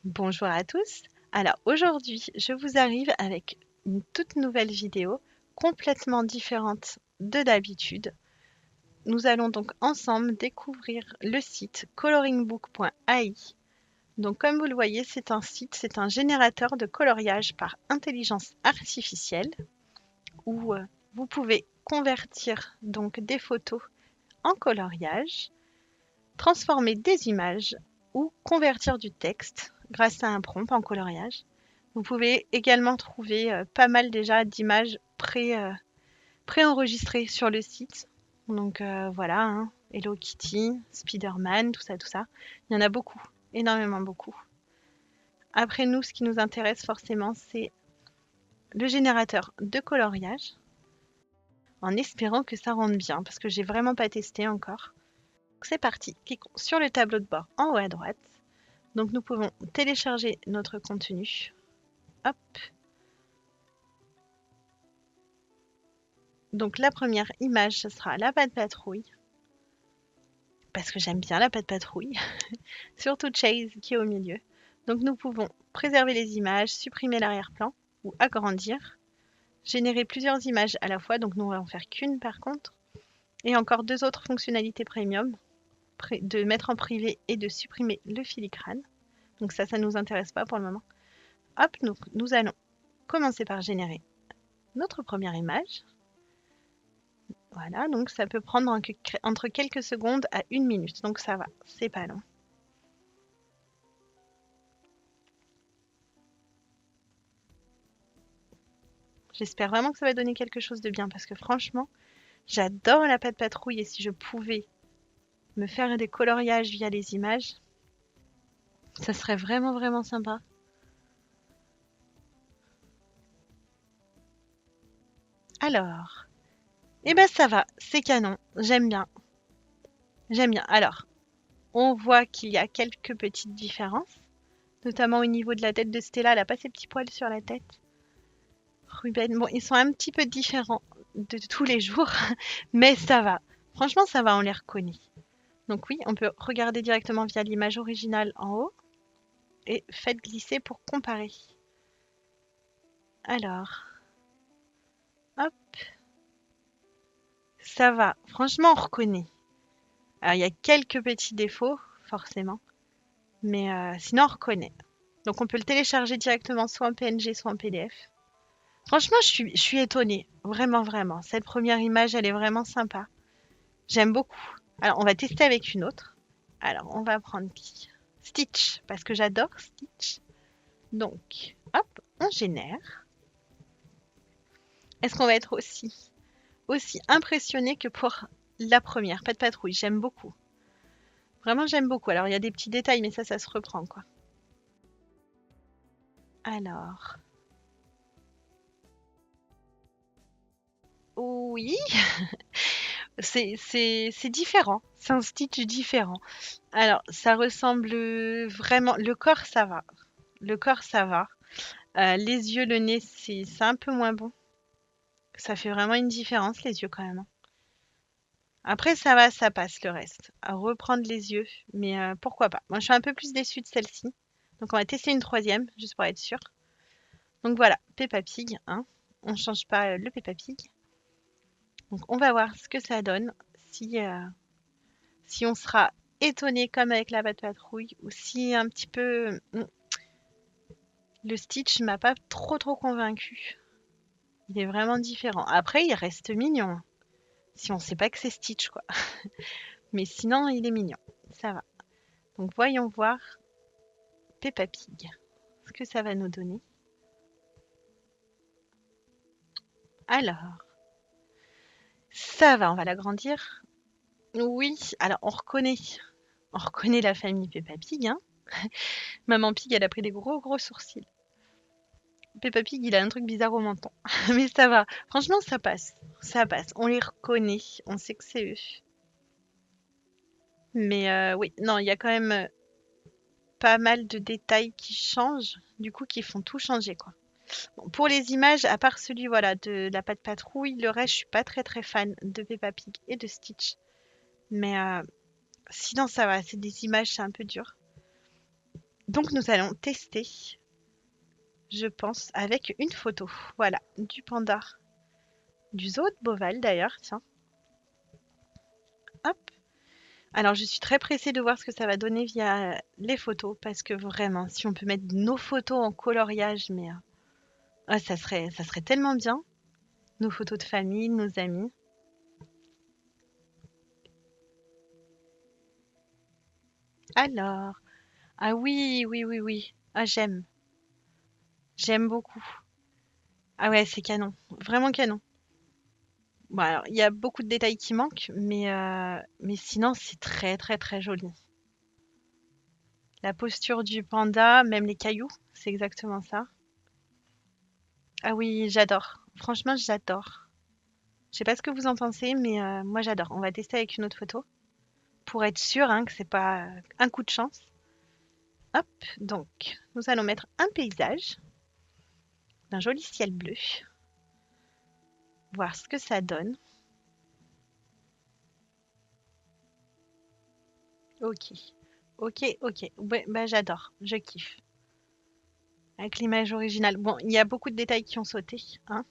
Bonjour à tous. Alors aujourd'hui, je vous arrive avec une toute nouvelle vidéo complètement différente de d'habitude. Nous allons donc ensemble découvrir le site coloringbook.ai. Donc comme vous le voyez, c'est un générateur de coloriage par intelligence artificielle où vous pouvez convertir donc des photos en coloriage, transformer des images ou convertir du texte grâce à un prompt en coloriage. Vous pouvez également trouver pas mal déjà d'images préenregistrées sur le site. Donc voilà, hein, Hello Kitty, Spider-Man, tout ça, tout ça. Il y en a beaucoup, énormément beaucoup. Après nous, ce qui nous intéresse forcément, c'est le générateur de coloriage, en espérant que ça rende bien, parce que j'ai vraiment pas testé encore. C'est parti, cliquons sur le tableau de bord en haut à droite. Donc nous pouvons télécharger notre contenu. Hop. Donc la première image, ce sera la patte patrouille. Parce que j'aime bien la patte patrouille. Surtout Chase qui est au milieu. Donc nous pouvons préserver les images, supprimer l'arrière-plan ou agrandir. Générer plusieurs images à la fois, donc nous on va en faire qu'une par contre. Et encore deux autres fonctionnalités premium. De mettre en privé et de supprimer le filigrane. Donc ça ne nous intéresse pas pour le moment. Hop, nous allons commencer par générer notre première image. Voilà, donc ça peut prendre entre quelques secondes à 1 minute, donc ça va, c'est pas long. J'espère vraiment que ça va donner quelque chose de bien parce que franchement, j'adore la patte patrouille et si je pouvais me faire des coloriages via les images, ça serait vraiment vraiment sympa. Alors, eh ben ça va, c'est canon, j'aime bien, j'aime bien. Alors, on voit qu'il y a quelques petites différences, notamment au niveau de la tête de Stella, elle a pas ses petits poils sur la tête. Ruben, bon, ils sont un petit peu différents de tous les jours, mais ça va. Franchement, ça va, on les reconnaît. Donc oui, on peut regarder directement via l'image originale en haut et faites glisser pour comparer. Alors, hop, ça va. Franchement, on reconnaît. Alors, il y a quelques petits défauts, forcément, mais sinon, on reconnaît. Donc, on peut le télécharger directement soit en PNG, soit en PDF. Franchement, je suis étonnée. Vraiment, vraiment. Cette première image, elle est vraiment sympa. J'aime beaucoup. Alors, on va tester avec une autre. Alors, on va prendre qui? Stitch, parce que j'adore Stitch. Donc, hop, on génère. Est-ce qu'on va être aussi impressionné que pour la première, pas de patrouille? J'aime beaucoup. Vraiment, j'aime beaucoup. Alors, il y a des petits détails, mais ça se reprend, quoi. Alors, oui, c'est différent. C'est un Stitch différent. Alors, ça ressemble vraiment. Le corps, ça va. Le corps, ça va. Les yeux, le nez, c'est un peu moins bon. Ça fait vraiment une différence, les yeux, quand même, hein. Après, ça va, ça passe le reste. À reprendre les yeux, mais pourquoi pas. Moi, je suis un peu plus déçue de celle-ci. Donc, on va tester une troisième, juste pour être sûr. Donc voilà, Peppa Pig, hein. On ne change pas le Peppa Pig. Donc, on va voir ce que ça donne. Si, si on sera étonné comme avec la Patte Patrouille ou si un petit peu le Stitch m'a pas trop convaincu. Il est vraiment différent. Après, il reste mignon. Si on sait pas que c'est Stitch, quoi. Mais sinon, il est mignon. Ça va. Donc, voyons voir Peppa Pig. Ce que ça va nous donner. Alors, ça va, on va l'agrandir. Oui, alors on reconnaît la famille Peppa Pig, hein. Maman Pig, elle a pris des gros sourcils. Peppa Pig, il a un truc bizarre au menton. Mais ça va. Franchement, ça passe. Ça passe. On les reconnaît. On sait que c'est eux. Mais oui, non, il y a quand même pas mal de détails qui changent, du coup, qui font tout changer, quoi. Bon, pour les images, à part celui, voilà, de la Patte Patrouille, le reste, je suis pas très fan de Peppa Pig et de Stitch. Mais sinon, ça va. C'est des images, c'est un peu dur. Donc nous allons tester, je pense, avec une photo. Voilà, du panda, du zoo de Beauval d'ailleurs, tiens. Hop. Alors je suis très pressée de voir ce que ça va donner via les photos, parce que vraiment, si on peut mettre nos photos en coloriage, mais ah, ça serait tellement bien. Nos photos de famille, nos amis. Alors, ah oui, oui, oui, oui. Ah j'aime, j'aime beaucoup. Ah ouais, c'est canon, vraiment canon. Bon alors, il y a beaucoup de détails qui manquent, mais sinon c'est très très très joli. La posture du panda, même les cailloux, c'est exactement ça. Ah oui, j'adore. Franchement, j'adore. Je sais pas ce que vous en pensez, mais moi j'adore. On va tester avec une autre photo pour être sûr hein, que c'est pas un coup de chance. Hop, donc nous allons mettre un paysage d'un joli ciel bleu, voir ce que ça donne. Ok, ok, ok. Ouais, bah j'adore, je kiffe. Avec l'image originale. Bon, il y a beaucoup de détails qui ont sauté, hein,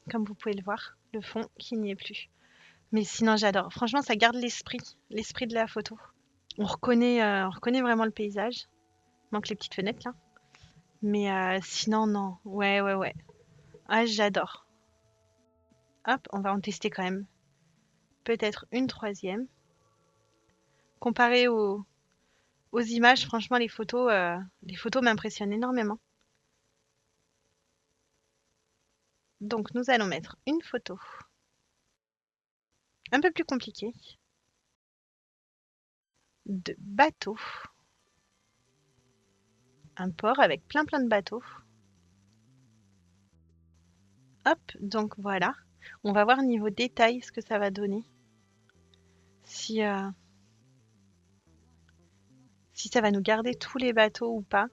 comme vous pouvez le voir. Le fond qui n'y est plus. Mais sinon, j'adore. Franchement, ça garde l'esprit, l'esprit de la photo. On reconnaît vraiment le paysage. Manque les petites fenêtres là. Mais sinon, non. Ouais, ouais, ouais. Ah, j'adore. Hop, on va en tester quand même. Peut-être une troisième. Comparé aux images, franchement, les photos m'impressionnent énormément. Donc, nous allons mettre une photo un peu plus compliquée de bateau. Un port avec plein plein de bateaux. Hop, donc voilà. On va voir niveau détail ce que ça va donner. Si, si ça va nous garder tous les bateaux ou pas,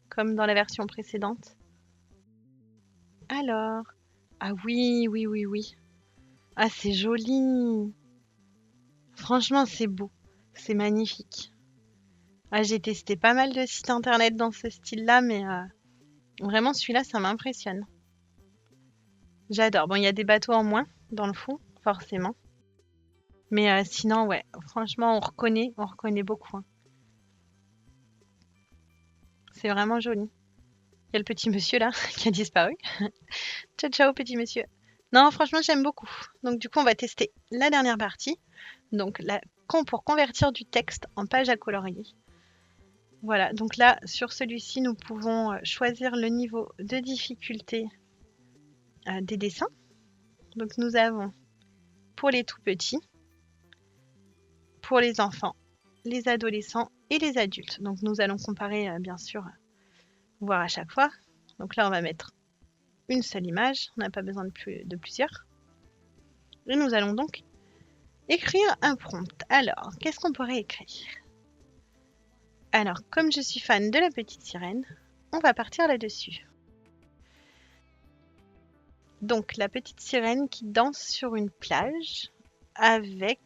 comme dans la version précédente. Alors, ah oui, oui, oui, oui. Ah, c'est joli. Franchement, c'est beau. C'est magnifique. Ah, j'ai testé pas mal de sites internet dans ce style-là, mais vraiment celui-là, ça m'impressionne. J'adore. Bon, il y a des bateaux en moins dans le fond, forcément. Mais sinon, ouais, franchement, on reconnaît beaucoup, hein. C'est vraiment joli. Il y a le petit monsieur là qui a disparu. Ciao, ciao, petit monsieur. Non, franchement, j'aime beaucoup. Donc, du coup, on va tester la dernière partie. Donc, pour convertir du texte en page à colorier. Voilà, donc là, sur celui-ci, nous pouvons choisir le niveau de difficulté des dessins. Donc, nous avons pour les tout petits, pour les enfants, les adolescents et les adultes. Donc, nous allons comparer, bien sûr, voir à chaque fois. Donc là, on va mettre une seule image. On n'a pas besoin de plusieurs. Et nous allons donc écrire un prompt. Alors, qu'est-ce qu'on pourrait écrire? Alors, comme je suis fan de la petite sirène, on va partir là-dessus. Donc, la petite sirène qui danse sur une plage avec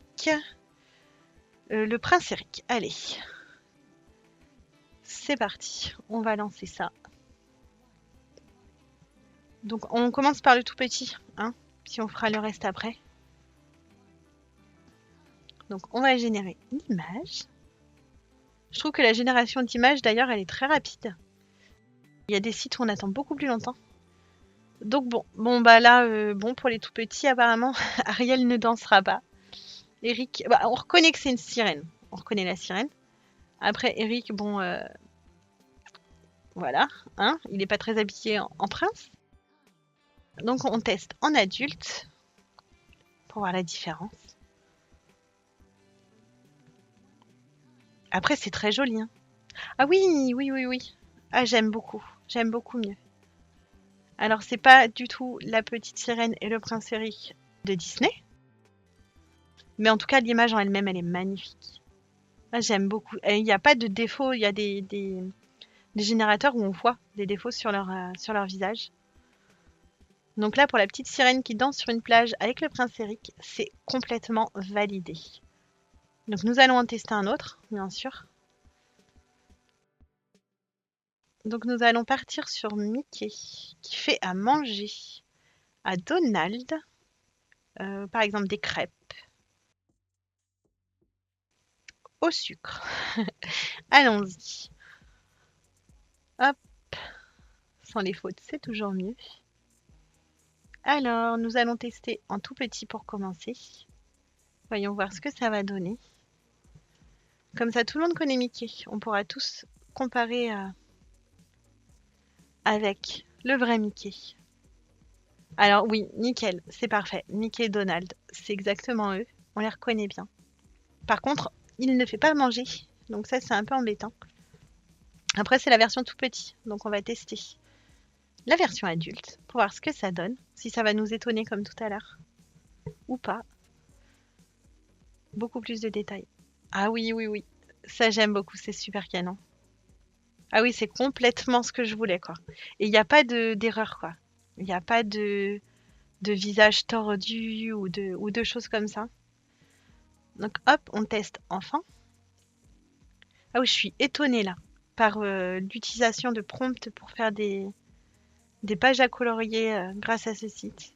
le prince Eric. Allez, c'est parti. On va lancer ça. Donc, on commence par le tout petit, hein, puis on fera le reste après. Donc, on va générer l'image. Je trouve que la génération d'images, d'ailleurs, elle est très rapide. Il y a des sites où on attend beaucoup plus longtemps. Donc bon bah là, bon pour les tout petits apparemment, Ariel ne dansera pas. Eric, bah, on reconnaît que c'est une sirène. On reconnaît la sirène. Après Eric, bon, voilà, hein, il n'est pas très habillé en prince. Donc on teste en adulte pour voir la différence. Après c'est très joli, hein. Ah oui, oui, oui, oui. Ah j'aime beaucoup mieux. Alors c'est pas du tout la petite sirène et le prince Eric de Disney, mais en tout cas l'image en elle-même elle est magnifique. Ah, j'aime beaucoup. Et il n'y a pas de défaut, il y a des générateurs où on voit des défauts sur leur visage. Donc là, pour la petite sirène qui danse sur une plage avec le prince Eric, c'est complètement validé. Donc nous allons en tester un autre, bien sûr. Donc nous allons partir sur Mickey, qui fait à manger à Donald, par exemple des crêpes au sucre. Allons-y. Hop, sans les fautes, c'est toujours mieux. Alors, nous allons tester en tout petit pour commencer. Voyons voir ce que ça va donner. Comme ça, tout le monde connaît Mickey. On pourra tous comparer avec le vrai Mickey. Alors oui, nickel, c'est parfait. Mickey et Donald, c'est exactement eux. On les reconnaît bien. Par contre, il ne fait pas manger. Donc ça, c'est un peu embêtant. Après, c'est la version tout petit. Donc on va tester la version adulte pour voir ce que ça donne. Si ça va nous étonner comme tout à l'heure. Ou pas. Beaucoup plus de détails. Ah oui, oui, oui. Ça, j'aime beaucoup. C'est super canon. Ah oui, c'est complètement ce que je voulais, quoi. Et il n'y a pas d'erreur, quoi. Il n'y a pas de visage tordu ou de choses comme ça. Donc hop, on teste enfin. Ah oui, je suis étonnée là par l'utilisation de prompts pour faire des pages à colorier grâce à ce site.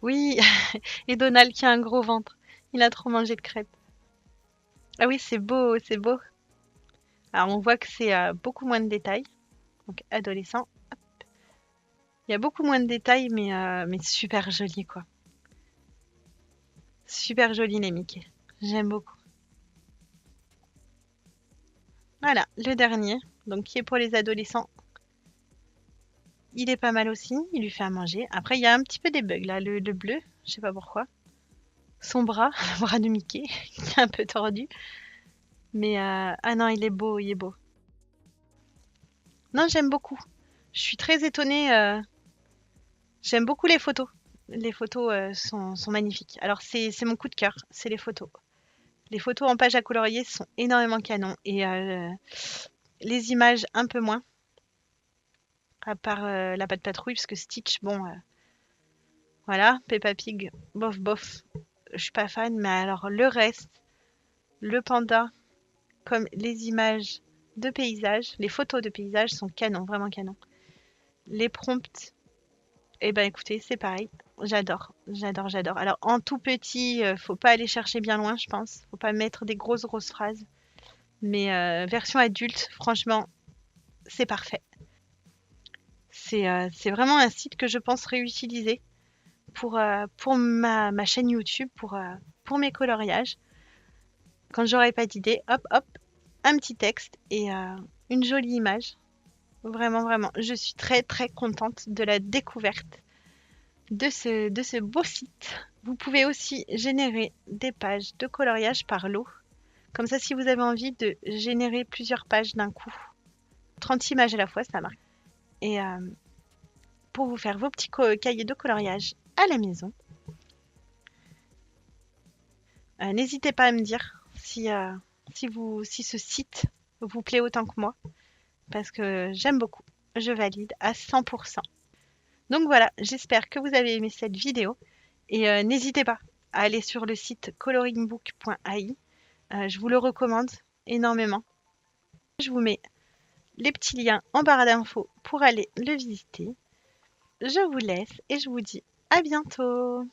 Oui, et Donald qui a un gros ventre. Il a trop mangé de crêpes. Ah oui, c'est beau, c'est beau. Alors on voit que c'est beaucoup moins de détails. Donc adolescent. Il y a beaucoup moins de détails, mais super joli quoi. Super joli les Mickey. J'aime beaucoup. Voilà, le dernier, donc qui est pour les adolescents. Il est pas mal aussi, il lui fait à manger. Après, il y a un petit peu des bugs là, le bleu, je sais pas pourquoi. Son bras, le bras de Mickey, qui est un peu tordu. Mais ah non, il est beau, il est beau. Non, j'aime beaucoup. Je suis très étonnée. J'aime beaucoup les photos. Les photos sont magnifiques. Alors, c'est mon coup de cœur, c'est les photos. Les photos en page à colorier sont énormément canon. Et les images, un peu moins. À part la patte patrouille, parce que Stitch, bon, voilà. Peppa Pig, bof, bof. Je suis pas fan. Mais alors, le reste, le panda, comme les images de paysages, les photos de paysages sont canon, vraiment canon. Les prompts, eh ben écoutez, c'est pareil. J'adore, j'adore, j'adore. Alors en tout petit, faut pas aller chercher bien loin, je pense. Faut pas mettre des grosses grosses phrases. Mais version adulte, franchement, c'est parfait. C'est vraiment un site que je pense réutiliser pour ma chaîne YouTube, pour mes coloriages. Quand j'aurai pas d'idée, hop, hop, un petit texte et une jolie image. Vraiment, vraiment, je suis très, très contente de la découverte de ce beau site. Vous pouvez aussi générer des pages de coloriage par lot. Comme ça, si vous avez envie de générer plusieurs pages d'un coup, 30 images à la fois, ça marche. Et pour vous faire vos petits cahiers de coloriage à la maison, n'hésitez pas à me dire si ce site vous plaît autant que moi, parce que j'aime beaucoup. Je valide à 100%. Donc voilà, j'espère que vous avez aimé cette vidéo et n'hésitez pas à aller sur le site coloringbook.ai. Je vous le recommande énormément. Je vous mets les petits liens en barre d'infos pour aller le visiter. Je vous laisse et je vous dis à bientôt.